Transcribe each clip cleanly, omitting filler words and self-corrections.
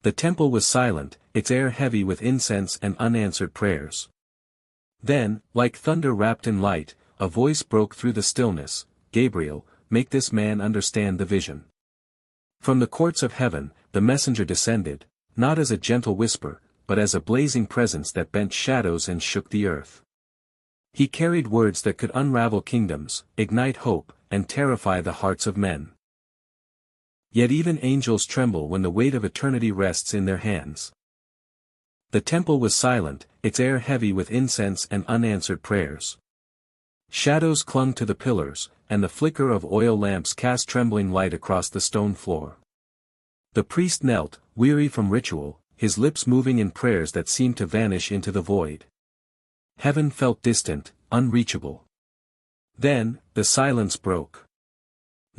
The temple was silent, its air heavy with incense and unanswered prayers. Then, like thunder wrapped in light, a voice broke through the stillness, "Gabriel, make this man understand the vision." From the courts of heaven, the messenger descended, not as a gentle whisper, but as a blazing presence that bent shadows and shook the earth. He carried words that could unravel kingdoms, ignite hope, and terrify the hearts of men. Yet even angels tremble when the weight of eternity rests in their hands. The temple was silent, its air heavy with incense and unanswered prayers. Shadows clung to the pillars, and the flicker of oil lamps cast trembling light across the stone floor. The priest knelt, weary from ritual, his lips moving in prayers that seemed to vanish into the void. Heaven felt distant, unreachable. Then, the silence broke.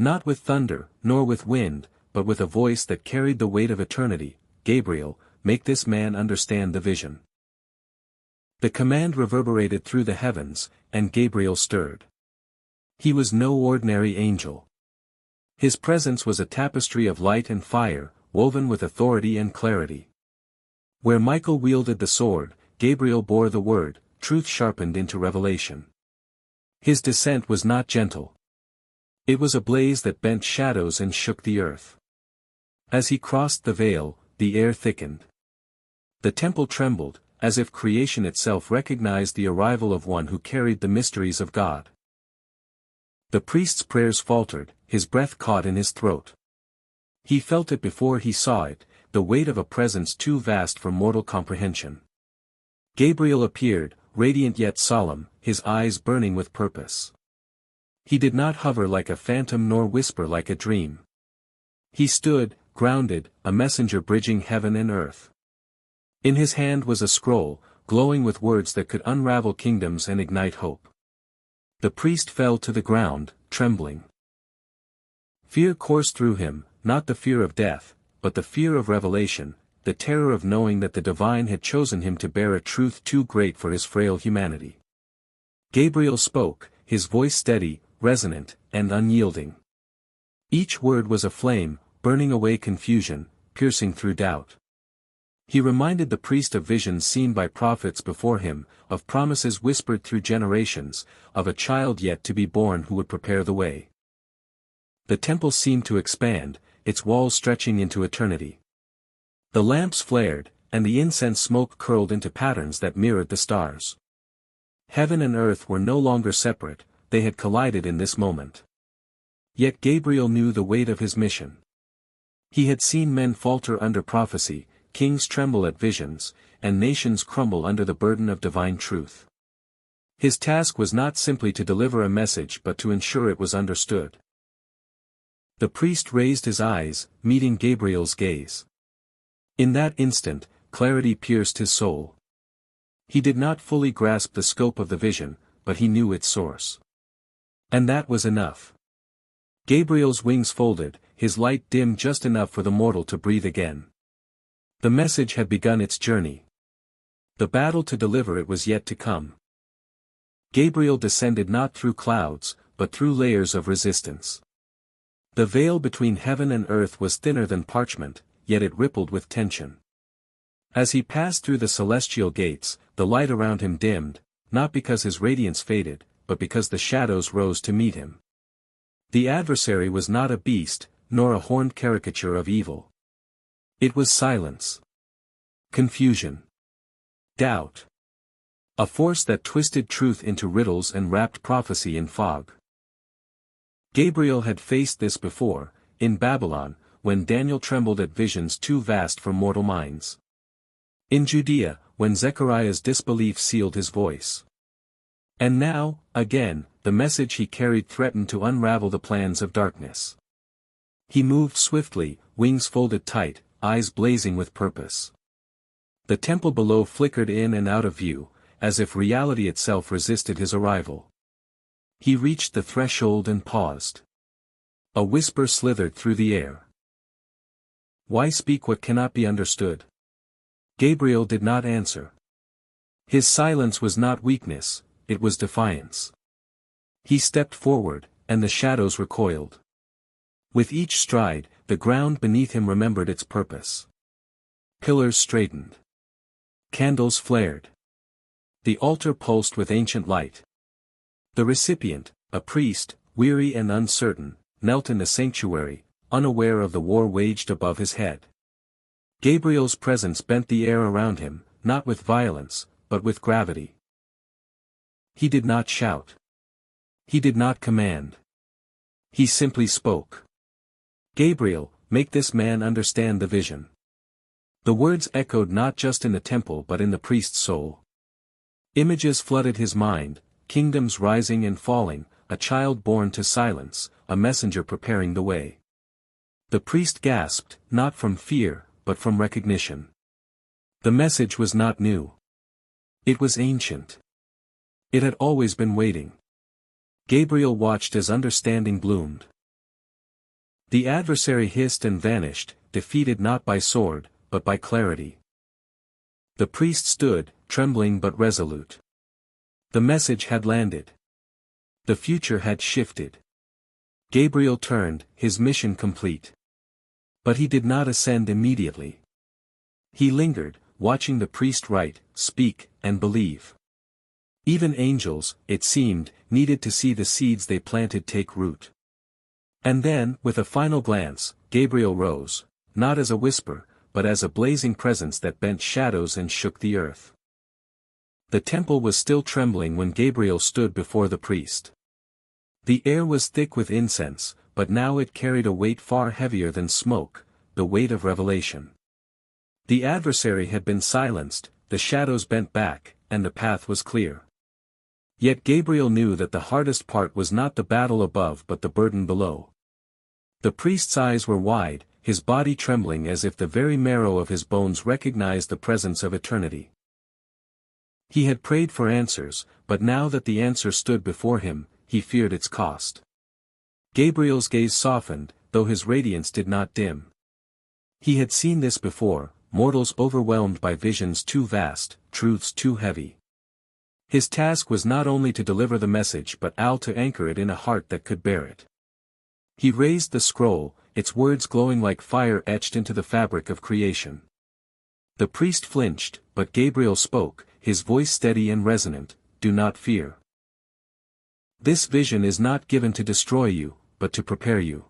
Not with thunder, nor with wind, but with a voice that carried the weight of eternity, "Gabriel, make this man understand the vision." The command reverberated through the heavens, and Gabriel stirred. He was no ordinary angel. His presence was a tapestry of light and fire, woven with authority and clarity. Where Michael wielded the sword, Gabriel bore the word, truth sharpened into revelation. His descent was not gentle. It was a blaze that bent shadows and shook the earth. As he crossed the veil, the air thickened. The temple trembled, as if creation itself recognized the arrival of one who carried the mysteries of God. The priest's prayers faltered, his breath caught in his throat. He felt it before he saw it, the weight of a presence too vast for mortal comprehension. Gabriel appeared, radiant yet solemn, his eyes burning with purpose. He did not hover like a phantom nor whisper like a dream. He stood, grounded, a messenger bridging heaven and earth. In his hand was a scroll, glowing with words that could unravel kingdoms and ignite hope. The priest fell to the ground, trembling. Fear coursed through him, not the fear of death, but the fear of revelation, the terror of knowing that the divine had chosen him to bear a truth too great for his frail humanity. Gabriel spoke, his voice steady, resonant, and unyielding. Each word was a flame, burning away confusion, piercing through doubt. He reminded the priest of visions seen by prophets before him, of promises whispered through generations, of a child yet to be born who would prepare the way. The temple seemed to expand, its walls stretching into eternity. The lamps flared, and the incense smoke curled into patterns that mirrored the stars. Heaven and earth were no longer separate, they had collided in this moment. Yet Gabriel knew the weight of his mission. He had seen men falter under prophecy, kings tremble at visions, and nations crumble under the burden of divine truth. His task was not simply to deliver a message but to ensure it was understood. The priest raised his eyes, meeting Gabriel's gaze. In that instant, clarity pierced his soul. He did not fully grasp the scope of the vision, but he knew its source. And that was enough. Gabriel's wings folded, his light dimmed just enough for the mortal to breathe again. The message had begun its journey. The battle to deliver it was yet to come. Gabriel descended not through clouds, but through layers of resistance. The veil between heaven and earth was thinner than parchment, yet it rippled with tension. As he passed through the celestial gates, the light around him dimmed, not because his radiance faded, but because the shadows rose to meet him. The adversary was not a beast, nor a horned caricature of evil. It was silence. Confusion. Doubt. A force that twisted truth into riddles and wrapped prophecy in fog. Gabriel had faced this before, in Babylon, when Daniel trembled at visions too vast for mortal minds. In Judea, when Zechariah's disbelief sealed his voice. And now, again, the message he carried threatened to unravel the plans of darkness. He moved swiftly, wings folded tight, eyes blazing with purpose. The temple below flickered in and out of view, as if reality itself resisted his arrival. He reached the threshold and paused. A whisper slithered through the air. "Why speak what cannot be understood?" Gabriel did not answer. His silence was not weakness, it was defiance. He stepped forward, and the shadows recoiled. With each stride, the ground beneath him remembered its purpose. Pillars straightened. Candles flared. The altar pulsed with ancient light. The recipient, a priest, weary and uncertain, knelt in the sanctuary, unaware of the war waged above his head. Gabriel's presence bent the air around him, not with violence, but with gravity. He did not shout. He did not command. He simply spoke. "Gabriel, make this man understand the vision." The words echoed not just in the temple but in the priest's soul. Images flooded his mind, kingdoms rising and falling, a child born to silence, a messenger preparing the way. The priest gasped, not from fear, but from recognition. The message was not new. It was ancient. It had always been waiting. Gabriel watched as understanding bloomed. The adversary hissed and vanished, defeated not by sword, but by clarity. The priest stood, trembling but resolute. The message had landed. The future had shifted. Gabriel turned, his mission complete. But he did not ascend immediately. He lingered, watching the priest write, speak, and believe. Even angels, it seemed, needed to see the seeds they planted take root. And then, with a final glance, Gabriel rose, not as a whisper, but as a blazing presence that bent shadows and shook the earth. The temple was still trembling when Gabriel stood before the priest. The air was thick with incense, but now it carried a weight far heavier than smoke, the weight of revelation. The adversary had been silenced, the shadows bent back, and the path was clear. Yet Gabriel knew that the hardest part was not the battle above but the burden below. The priest's eyes were wide, his body trembling as if the very marrow of his bones recognized the presence of eternity. He had prayed for answers, but now that the answer stood before him, he feared its cost. Gabriel's gaze softened, though his radiance did not dim. He had seen this before, mortals overwhelmed by visions too vast, truths too heavy. His task was not only to deliver the message but to anchor it in a heart that could bear it. He raised the scroll, its words glowing like fire etched into the fabric of creation. The priest flinched, but Gabriel spoke, his voice steady and resonant, "Do not fear. This vision is not given to destroy you, but to prepare you.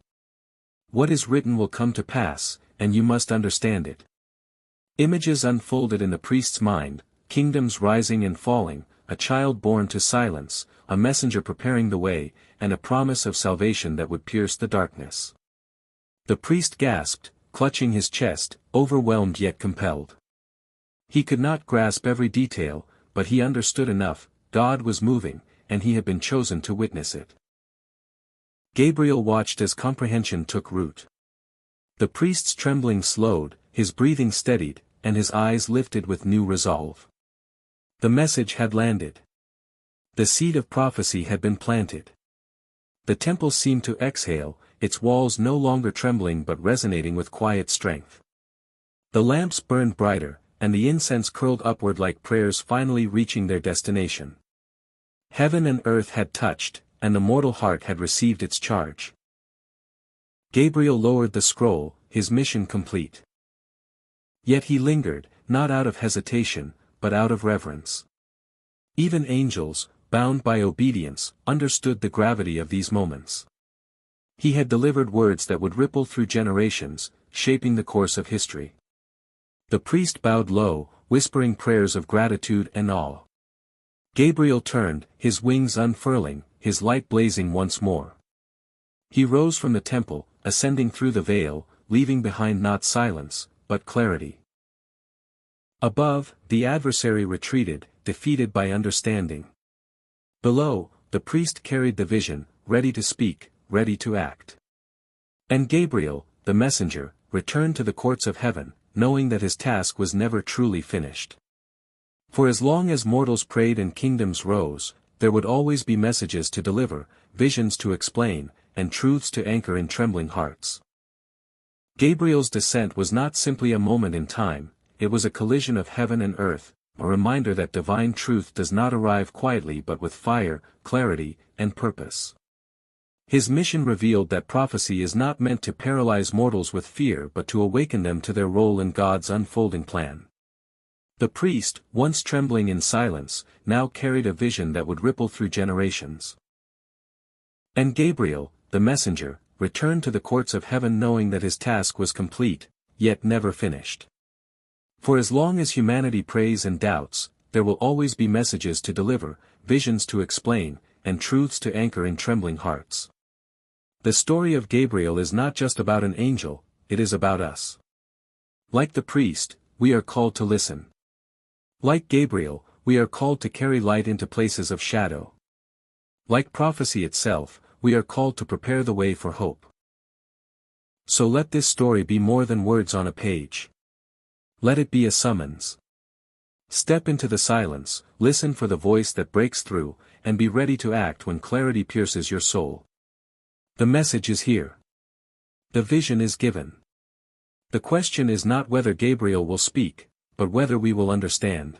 What is written will come to pass, and you must understand it." Images unfolded in the priest's mind, kingdoms rising and falling, a child born to silence, a messenger preparing the way, and a promise of salvation that would pierce the darkness. The priest gasped, clutching his chest, overwhelmed yet compelled. He could not grasp every detail, but he understood enough: God was moving, and he had been chosen to witness it. Gabriel watched as comprehension took root. The priest's trembling slowed, his breathing steadied, and his eyes lifted with new resolve. The message had landed. The seed of prophecy had been planted. The temple seemed to exhale, its walls no longer trembling but resonating with quiet strength. The lamps burned brighter, and the incense curled upward like prayers finally reaching their destination. Heaven and earth had touched, and the mortal heart had received its charge. Gabriel lowered the scroll, his mission complete. Yet he lingered, not out of hesitation, but out of reverence. Even angels, bound by obedience, understood the gravity of these moments. He had delivered words that would ripple through generations, shaping the course of history. The priest bowed low, whispering prayers of gratitude and awe. Gabriel turned, his wings unfurling, his light blazing once more. He rose from the temple, ascending through the veil, leaving behind not silence, but clarity. Above, the adversary retreated, defeated by understanding. Below, the priest carried the vision, ready to speak, ready to act. And Gabriel, the messenger, returned to the courts of heaven, knowing that his task was never truly finished. For as long as mortals prayed and kingdoms rose, there would always be messages to deliver, visions to explain, and truths to anchor in trembling hearts. Gabriel's descent was not simply a moment in time, it was a collision of heaven and earth, a reminder that divine truth does not arrive quietly but with fire, clarity, and purpose. His mission revealed that prophecy is not meant to paralyze mortals with fear but to awaken them to their role in God's unfolding plan. The priest, once trembling in silence, now carried a vision that would ripple through generations. And Gabriel, the messenger, returned to the courts of heaven knowing that his task was complete, yet never finished. For as long as humanity prays and doubts, there will always be messages to deliver, visions to explain, and truths to anchor in trembling hearts. The story of Gabriel is not just about an angel, it is about us. Like the priest, we are called to listen. Like Gabriel, we are called to carry light into places of shadow. Like prophecy itself, we are called to prepare the way for hope. So let this story be more than words on a page. Let it be a summons. Step into the silence, listen for the voice that breaks through, and be ready to act when clarity pierces your soul. The message is here. The vision is given. The question is not whether Gabriel will speak, but whether we will understand.